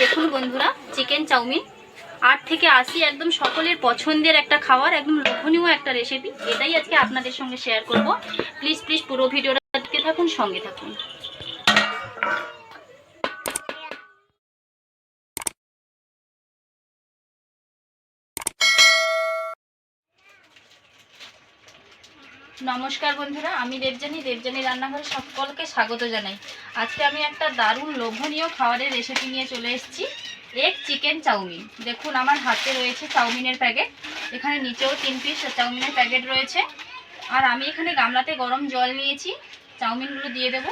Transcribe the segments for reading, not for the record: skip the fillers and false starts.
দেখুন বন্ধুরা, chicken chowmein 8 থেকে 80 একদম সকলের পছন্দের একটা খাবার, একদম লোভনীয় একটা রেসিপি। এটাই আজকে আপনাদের সঙ্গে শেয়ার করব। প্লিজ পুরো ভিডিওটা দেখতে থাকুন, সঙ্গে থাকুন। নমস্কার বন্ধুরা, আমি দেবজানি রান্নাঘরে সকলকে স্বাগত জানাই। আজকে আমি একটা দারুণ লোভনীয় খাবারের রেসিপি নিয়ে চলে এসেছি, এগ চিকেন চাউমিন। দেখুন আমার হাতে রয়েছে চাউমিনের প্যাকেট, এখানে নিচেও 3 পিস চাউমিনের প্যাকেট রয়েছে। আর আমি এখানে গামলাতে গরম জল নিয়েছি, চাউমিনগুলো দিয়ে দেব।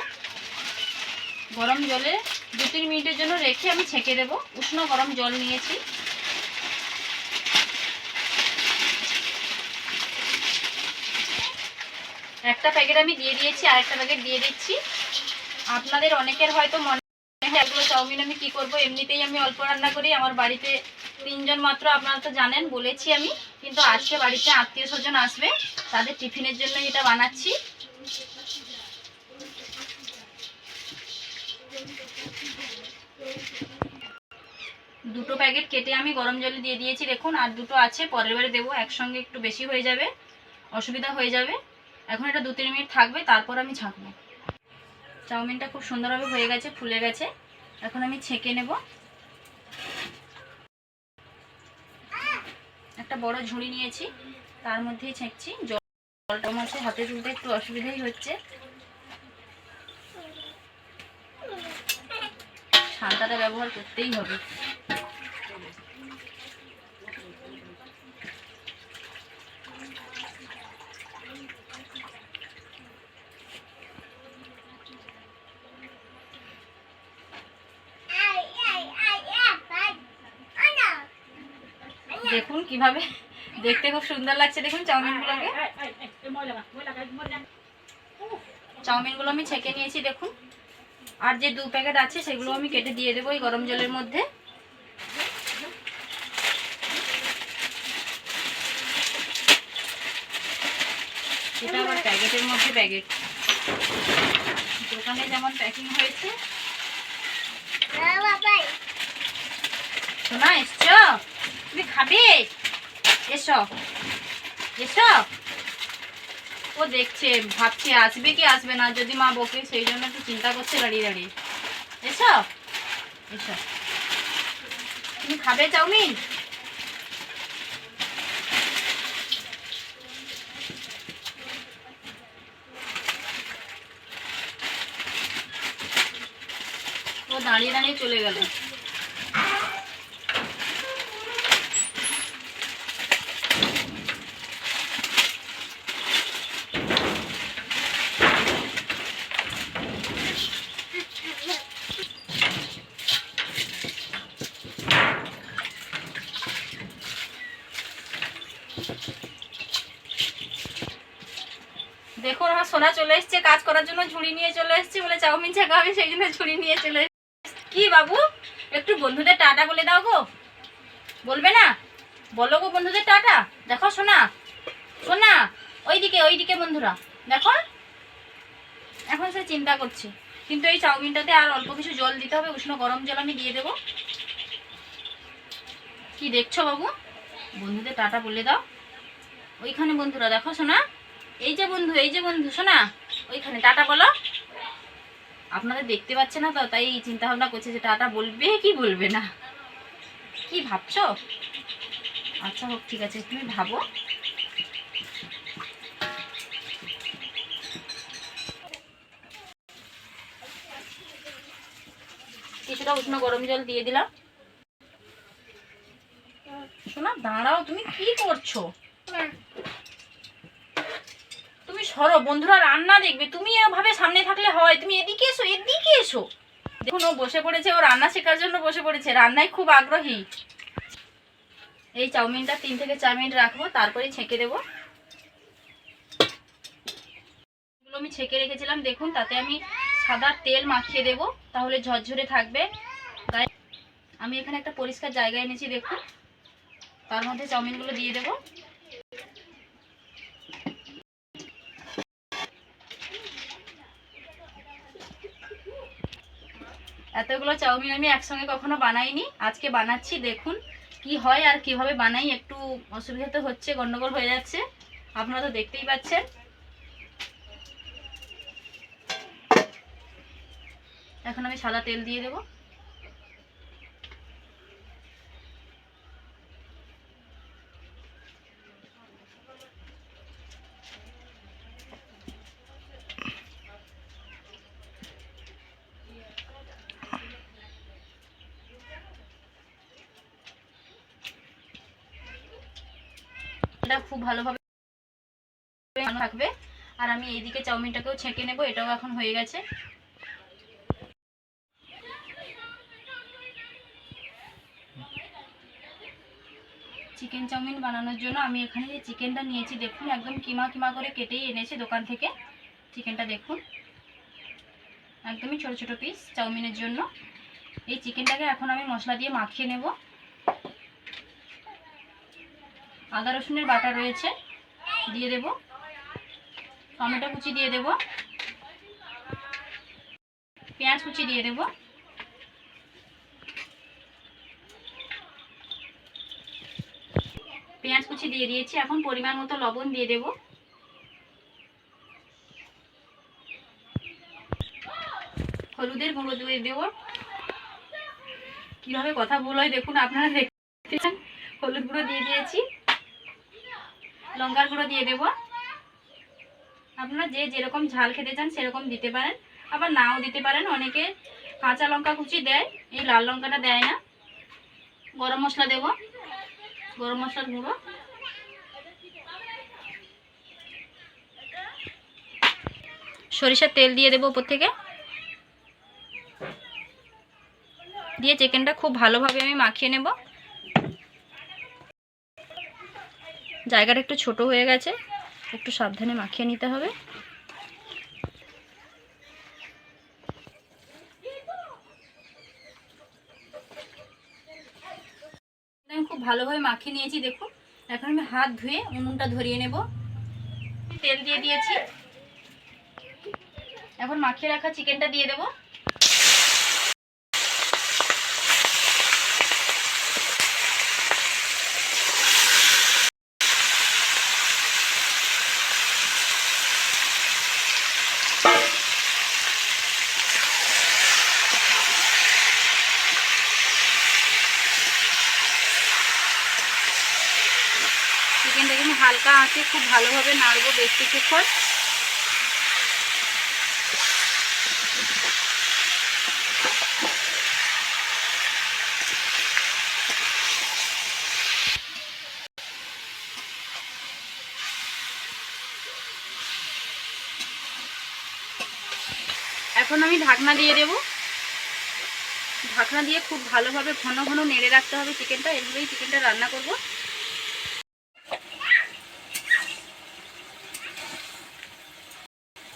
গরম জলে 2-3 মিনিটের জন্য রেখে আমি ছেঁকে দেব। উষ্ণ গরম জল নিয়েছি। একটা প্যাকেট আমি দিয়ে দিয়েছি, আরেকটা প্যাকেট দিয়ে দিচ্ছি। আপনাদের অনেকের হয়তো মনে হয় এগুলো চাউমিন আমি কি করব, এমনিতেই আমি অল্প রান্না করি, আমার বাড়িতে 3 জন মাত্র, আপনারা তো জানেন, বলেছি আমি। কিন্তু আজকে বাড়িতে আত্মীয় স্বজন আসবে, তাদের টিফিনের জন্য এটা বানাচ্ছি। দুটো প্যাকেট কেটে আমি গরম জলে দিয়ে দিয়েছি দেখুন, আর দুটো আছে, পরের বারে দেবো। একসঙ্গে একটু বেশি হয়ে যাবে, অসুবিধা হয়ে যাবে। এখন এটা 2-3 মিনিট থাকবে, তারপর আমি ছাঁকবো। চাউমিনটা খুব সুন্দরভাবে হয়ে গেছে, ফুলে গেছে। এখন আমি ছেঁকে নেব। একটা বড় ঝুড়ি নিয়েছি, তার মধ্যেই ছেঁকছি। জলটা মাছে হাতে তুলতে একটু অসুবিধাই হচ্ছে, ছানটাটা ব্যবহার করতেই হবে। দেখুন কিভাবে দেখতে খুব সুন্দর লাগছে। দেখুন চাউমিনগুলো আমি ছেঁকে নিয়েছি দেখুন। আর যে 2 প্যাকেট আছে সেগুলো আমি কেটে দিয়ে দেবো এই গরম জলের মধ্যে। এটা আবার প্যাকেটের মধ্যে প্যাকেট, দোকানে যেমন প্যাকিং হয়েছে। শোনা এসছো, তুমি খাবে? এসো এসো। ও দেখছে, ভাবছে আসবে কি আসবে না, যদি মা বকে সেই জন্য একটু চিন্তা করছে দাঁড়িয়ে দাঁড়িয়ে। এসো এসো, তুমি খাবে চাউমিন? ও দাঁড়িয়ে দাঁড়িয়ে চলে গেল। দেখুন আমার সোনা চলে এসছে কাজ করার জন্য, ঝুড়ি নিয়ে চলে এসছে, বলে চাউমিন ছেঁকা হবে, সেই জন্য ঝুড়ি নিয়ে চলে এসছে। কি বাবু, একটু বন্ধুদের টাটা বলে দাও গো। বলবে না? বলো গো বন্ধুদের টাটা। দেখো সোনা, সোনা ওইদিকে বন্ধুরা দেখো। এখন সে চিন্তা করছে, কিন্তু এই চাউমিনটাতে আর অল্প কিছু জল দিতে হবে, উষ্ণ গরম জল আমি দিয়ে দেবো। কি দেখছো বাবু, বন্ধুদের টাটা বলে দাও। ওইখানে বন্ধুরা দেখো সোনা, এই যে বন্ধু সোনা, ওইখানে টাটা বলো। আপনাদের দেখতে পাচ্ছে না তো, তাই চিন্তা ভাবনা করছে যে টাটা বলবে কি বলবে না। কি ভাবছো? আচ্ছা হোক, ঠিক আছে, তুমি ভাবো। কিছুটা উষ্ণ গরম জল দিয়ে দিলাম। শোনা দাঁড়াও, তুমি কি করছো? তুমি সরো, বন্ধুরা রান্না দেখবে, তুমি এভাবে সামনে থাকলে হয়? তুমি এদিকে এসো, এদিকে এসো। দেখুন ও বসে পড়েছে, ও রান্না শেখার জন্য বসে পড়েছে, রান্নায় খুব আগ্রহী। এই চাউমিনটা 3 থেকে 4 মিনিট রাখবো, তারপরে ছেঁকে দেবো। এগুলো আমি ছেঁকে রেখেছিলাম দেখুন, তাতে আমি সাদা তেল মাখিয়ে দেব, তাহলে ঝরঝরে থাকবে। তাই আমি এখানে একটা পরিষ্কার জায়গা এনেছি দেখুন, তার মধ্যে চাউমিনগুলো দিয়ে দেব। এতগুলো চাউমিন আমি একসঙ্গে কখনো বানাইনি, আজকে বানাচ্ছি। দেখুন কি হয় আর কিভাবে বানাই। একটু অসুবিধা তো হচ্ছে, গন্ডগোল হয়ে যাচ্ছে, আপনারা তো দেখতেই পাচ্ছেন। এখন আমি সাদা তেল দিয়ে দেবো। এটা খুব ভালোভাবে থাকবে। আর আমি এইদিকে চাউমিনটাকেও ছেঁকে নেব, এটাও এখন হয়ে গেছে। চিকেন চাউমিন বানানোর জন্য আমি এখানে যে চিকেনটা নিয়েছি দেখুন, একদম কিমা কিমা করে কেটেই এনেছি দোকান থেকে। চিকেনটা দেখুন একদমই ছোট ছোট পিস চাউমিনের জন্য। এই চিকেনটাকে এখন আমি মশলা দিয়ে মাখিয়ে নেব। আদা রসুনের বাটা রয়েছে, দিয়ে দেব। টমেটো কুচি দিয়ে দেব, পেঁয়াজ কুচি দিয়ে দেব, পেঁয়াজ কুচি দিয়ে দিয়েছি। এখন পরিমাণ মতো লবণ দিয়ে দেব। হলুদের গুঁড়ো দিয়ে দেব। কিভাবে কথা ভুল হয় দেখুন, আপনারা দেখতেছেন। হলুদ গুঁড়ো দিয়ে দিয়েছি, লঙ্কার গুঁড়ো দিয়ে দেব। আপনারা যে যেরকম ঝাল খেতে চান সেরকম দিতে পারেন, আবার নাও দিতে পারেন। অনেকে কাঁচা লঙ্কা কুচি দেয়, এই লাল লঙ্কাটা দেয় না। গরম মশলা দেব, গরম মশলার গুঁড়ো, সরিষার তেল দিয়ে দেবো উপর থেকে। দিয়ে চিকেনটা খুব ভালোভাবে আমি মাখিয়ে নেব। জায়গাটা একটু ছোট হয়ে গেছে, একটু সাবধানে মাখিয়ে নিতে হবে। আমি খুব ভালোভাবে মাখিয়ে নিয়েছি দেখুন। এখন আমি হাত ধুয়ে উনুনটা ধরিয়ে নেব। তেল দিয়ে দিয়েছি, এখন মাখিয়ে রাখা চিকেনটা দিয়ে দেব। চিকেনটাকে আমি হালকা আঁচে খুব ভালোভাবে নাড়বো বেশ কিছুক্ষণ। এখন আমি ঢাকনা দিয়ে দেব। ঢাকনা দিয়ে খুব ভালোভাবে ঘন ঘন নেড়ে রাখতে হবে চিকেনটা। এভাবেই চিকেনটা রান্না করব।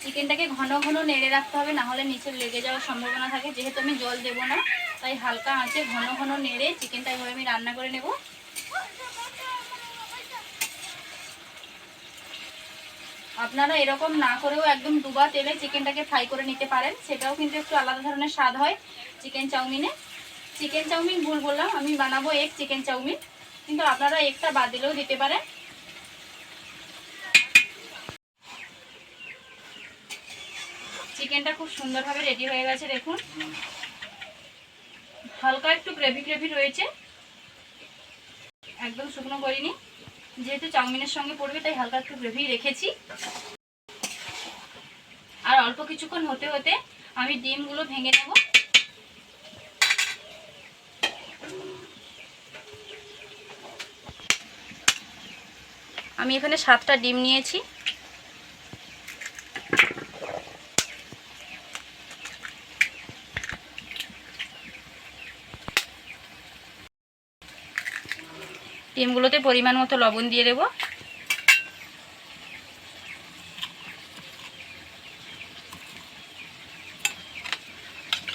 চিকেনটাকে ঘন ঘন নেড়ে রাখতে হবে, না হলে নিচে লেগে যাওয়ার সম্ভাবনা থাকে। যেহেতু আমি জল দেব না, তাই হালকা আঁচে ঘন ঘন নেড়ে চিকেনটা এভাবে আমি রান্না করে নেব। আপনারা এরকম না করেও একদম ডুবা তেলে চিকেনটাকে ফ্রাই করে নিতে পারেন, সেটাও কিন্তু একটু আলাদা ধরনের স্বাদ হয় চিকেন চাউমিনে। চিকেন চাউমিন ভুল বললাম, আমি বানাবো এগ চিকেন চাউমিন, কিন্তু আপনারা এগটা বাদ দিলেও দিতে পারেন। চিকেনটা খুব সুন্দরভাবে রেডি হয়ে গেছে দেখুন। হালকা একটু গ্রেভি গ্রেভি রয়েছে, একদম শুকনো করিনি। যেহেতু চাউমিনের সঙ্গে পড়বে তাই হালকা একটু গ্রেভি রেখেছি। আর অল্প কিছুক্ষণ হতে হতে আমি ডিমগুলো ভেঙে নেব। আমি এখানে 7টা ডিম নিয়েছি। ডিমগুলোতে পরিমাণ মতো লবণ দিয়ে দেব।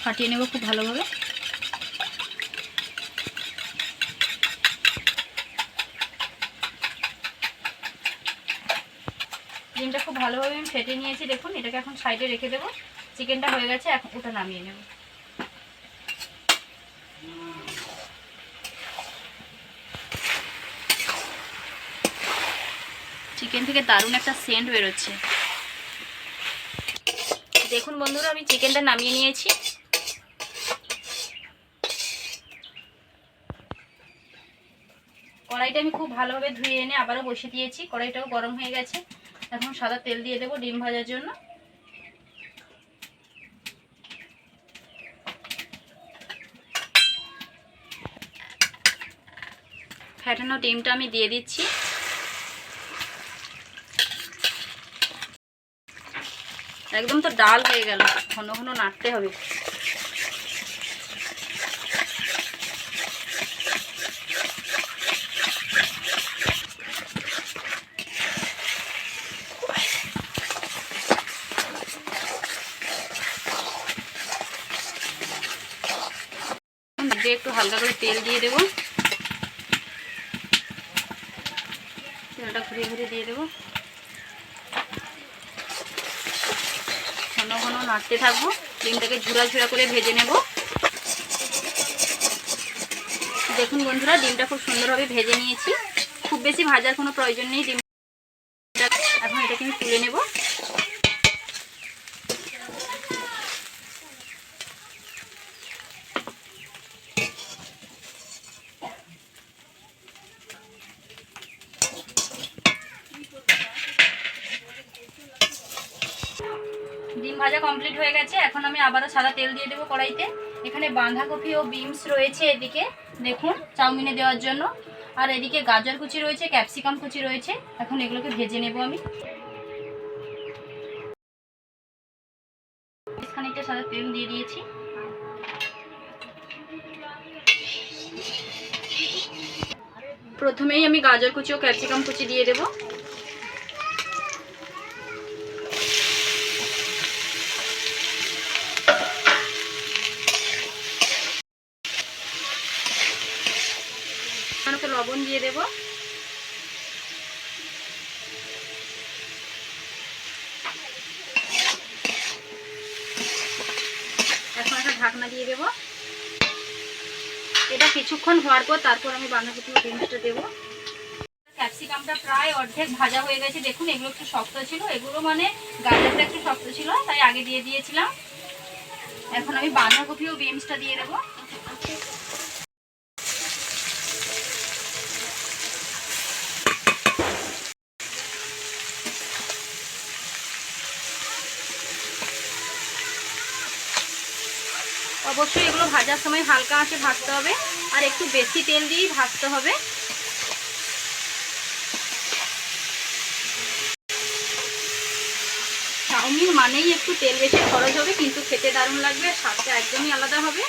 ফাটিয়ে নেব খুব ভালোভাবে। ডিমটা খুব ভালোভাবে আমি ফেটে নিয়েছি দেখুন। এটাকে এখন সাইডে রেখে দেবো। চিকেনটা হয়ে গেছে, এখন ওটা নামিয়ে নেব। চিকেন থেকে দারুণ একটা সেন্ট বেরোচ্ছে। দেখুন বন্ধুরা, আমি চিকেনটা নামিয়ে নিয়েছি। কড়াইটা আমি খুব ভালোভাবে ধুয়ে এনে আবারও বসে দিয়েছি। কড়াইটাও গরম হয়ে গেছে। এখন সাদা তেল দিয়ে দেবো ডিম ভাজার জন্য। ফ্যাটানো ডিমটা আমি দিয়ে দিচ্ছি। একদম তো ডাল হয়ে গেল, ঘন ঘন নাড়তে হবে। একটু হালকা করে তেল দিয়ে দেবো। তেলটা ঘুরিয়ে ঘুরিয়ে দিয়ে দেবো। ঘন ঘন নাড়তে থাকবো। ডিমটাকে ঝুরা ঝুরা করে ভেজে নেব। দেখুন বন্ধুরা, ডিমটা খুব সুন্দরভাবে ভেজে নিয়েছি। খুব বেশি ভাজার কোনো প্রয়োজন নেই ডিমটা। এখন এটাকে আমি তুলে নেব। ডিম ভাজা কমপ্লিট হয়ে গেছে। এখন আমি আবারও সাদা তেল দিয়ে দেবো কড়াইতে। এখানে বাঁধাকপি ও বিনস রয়েছে এদিকে, দেখুন চাউমিনে দেওয়ার জন্য। আর এদিকে গাজর কুচি রয়েছে, ক্যাপসিকাম কুচি রয়েছে। এখন এগুলোকে ভেজে নেব আমি। খানিকটা সাদা তেল দিয়ে দিয়েছি। প্রথমেই আমি গাজর কুচি ও ক্যাপসিকাম কুচি দিয়ে দেবো। লবণ দিয়ে দেব। এখন একটা ঢাকনা দিয়ে দেব। এটা কিছুক্ষণ হওয়ার পর তারপর আমি বাঁধাকপি ও বিনসটা দেবো। ক্যাপসিকামটা প্রায় অর্ধেক ভাজা হয়ে গেছে। দেখুন এগুলো একটু শক্ত ছিল, এগুলো মানে গাজরটা একটু শক্ত ছিল, তাই আগে দিয়ে দিয়েছিলাম। এখন আমি বাঁধাকপি ও বিনসটা দিয়ে দেবো। অবশ্যই এগুলো ভাজার সময় হালকা আঁচে ভাজতে হবে, আর একটু বেশি তেল দিয়েই ভাজতে হবে। চাউমিন মানেই একটু তেল বেশি খরচ হবে, কিন্তু খেতে দারুণ লাগবে, স্বাদটা একদমই আলাদা হবে।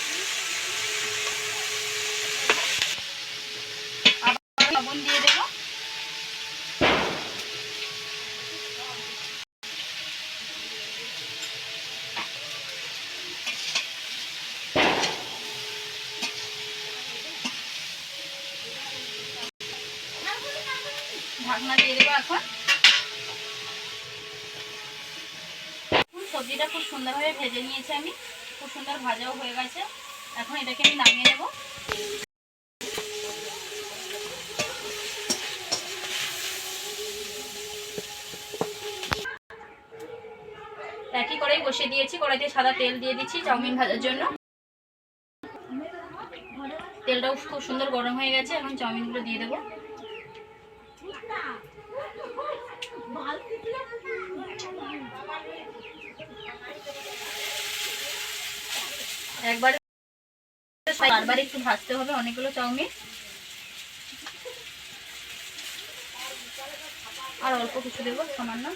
আবার লবণ দিয়ে দেবো। ঢাকনা দিয়ে দেবো। এখন সবজিটা খুব সুন্দরভাবে ভেজে নিয়েছি আমি, খুব সুন্দর ভাজাও হয়ে গেছে। এখন এটাকে আমি নামিয়ে নেব। একই কড়াই বসিয়ে দিয়েছি। কড়াইতে সাদা তেল দিয়ে দিচ্ছি চাউমিন ভাজার জন্য। তেলটাও খুব সুন্দর গরম হয়ে গেছে। এখন চাউমিনগুলো দিয়ে দেবো। বারবার একটু ভাজতে হবে অনেকগুলো চাউমিন। আর অল্প কিছু দেবো, সামান্য।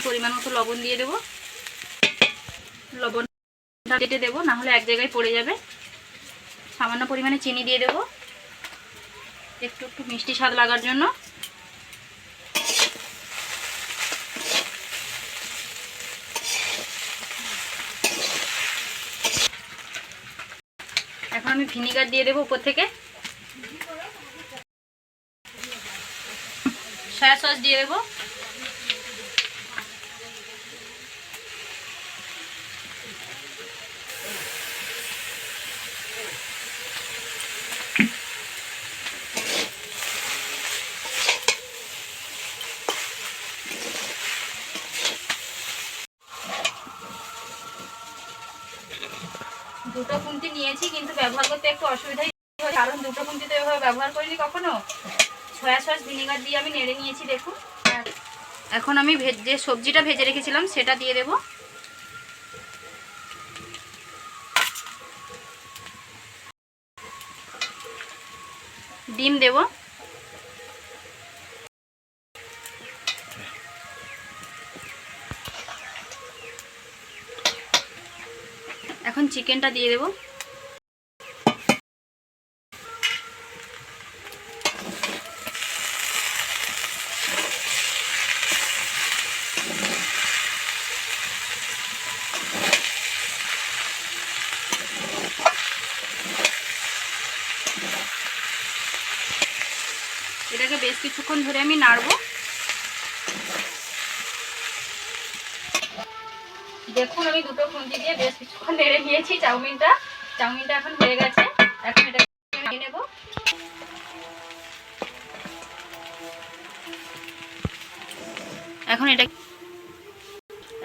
পরিমাণ মতো লবণ দিয়ে দেবো। লবণ কেটে দেবো, না হলে এক জায়গায় পড়ে যাবে। সামান্য পরিমাণে চিনি দিয়ে দেবো, একটু একটু মিষ্টি স্বাদ লাগার জন্য। এখন আমি ভিনিগার দিয়ে দেবো উপর থেকে। সয়া সস দিয়ে দেবো। দুটো খুন্তি নিয়েছি, কিন্তু ব্যবহার করতে একটু অসুবিধাই হয়, কারণ দুটো খুন্তি তো এভাবে ব্যবহার করিনি কখনো। সয়া সস ভিনেগার দিয়ে আমি নেড়ে নিয়েছি দেখুন। এখন আমি যে সবজিটা ভেজে রেখেছিলাম সেটা দিয়ে দেব। ডিম দেব। এখন চিকেনটা দিয়ে দেব। এটাকে বেশ কিছুক্ষণ ধরে আমি নাড়বো। দেখুন আমি দুটো খুন্তি দিয়ে বেশ কিছুক্ষণ নেড়ে নিয়েছি চাউমিনটা এখন হয়ে গেছে। এখন এটাকে নিয়ে নেব। এখন এটা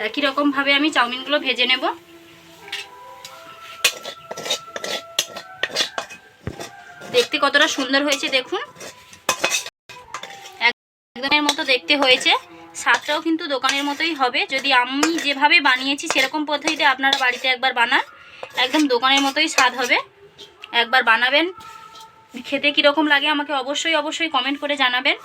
একই রকম ভাবে আমি চাউমিনগুলো ভেজে নেব। দেখতে কতটা সুন্দর হয়েছে দেখুন, একদমের মতো দেখতে হয়েছে। স্বাদটাও কিন্তু দোকানের মতোই হবে। যদি আমি যেভাবে বানিয়েছি সেরকম পদ্ধতিতে আপনারা বাড়িতে একবার বানান, একদম দোকানের মতোই স্বাদ হবে। একবার বানাবেন, খেতে কীরকম লাগে আমাকে অবশ্যই কমেন্ট করে জানাবেন।